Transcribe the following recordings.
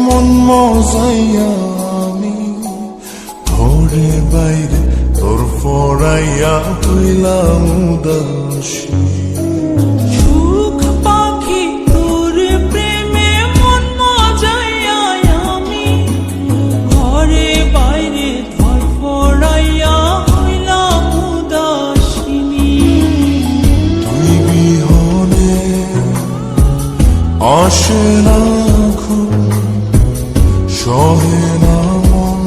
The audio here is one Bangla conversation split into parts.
মন মজাইয়া আমি ঘরে বাইরে তোর ফরাইয়া হইলাম উদাসী। সুখ পাখি তোর প্রেমে মন মজাইয়া আমি ঘরে বাইরে ধর ফরাইয়া হইলাম উদাসিনী। তুই বিহনে আসে না ঘুম, সহে না মন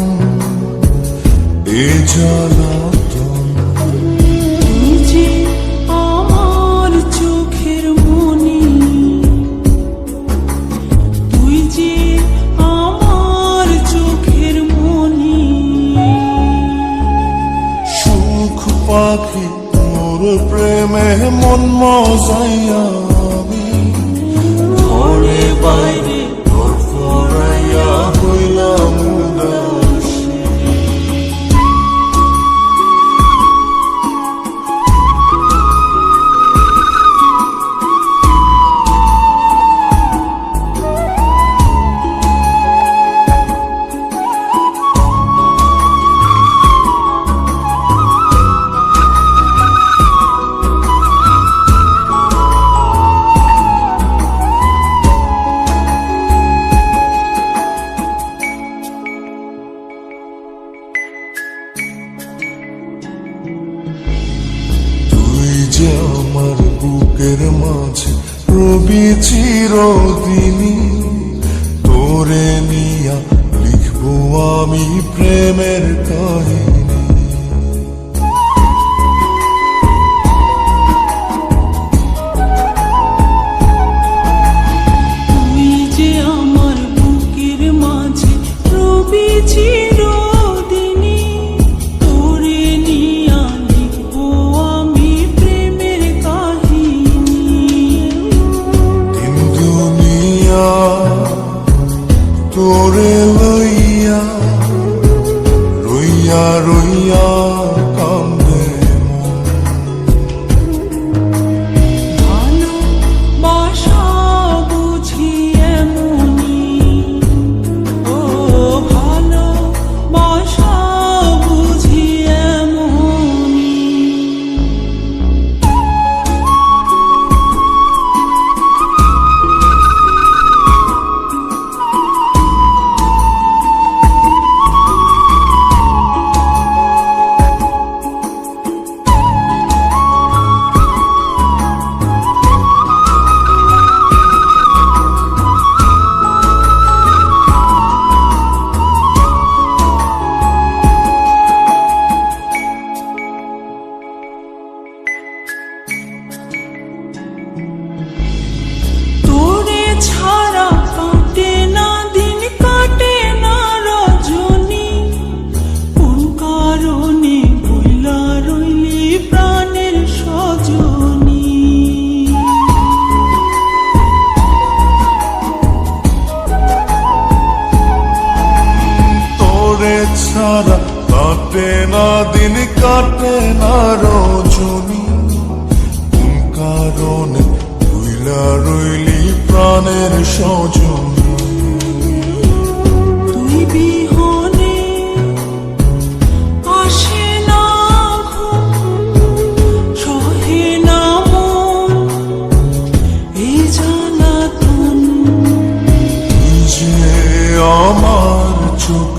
এ জ্বালাতন। তুই যে আমার চোখের মনি, তুই যে আমার চোখের মনি। সুখ পাখি তোর প্রেমে মন মজাইয়া আমি ঘরে বাইরে তোর ফরাইয়া হইলাম উদাসী। যে আমার বুকের মাঝে রবি চিরদিনই, তোরে নিয়া লিখবো আমি প্রেমের কাহিনী। তুই যে আমার বুকের মাঝে রবি চিরদিনই, তোরে নিয়া লিখবো আমি প্রেমের কাহিনী। দিন দুনিয়া তোরে লইয়া রইয়া রইয়া কান্দে মন। ভালোবাসা বুঝি এমনি, ও ভালোবাসা বুঝি এমনি। তোরে ছাড়া কাটে না দিন, কাটে না রজনী। কোন কারণে বইলা রইলি প্রাণের সজনী। তোরে ছাড়া কাটে না দিন, কাটে না রজনী। কোন কারণে ভুইলা রইলি প্রাণের সজনী। তুই বিহনে আসে না ঘুম, সহে না মন এই জ্বালাতন। তুই যে আমার চোখ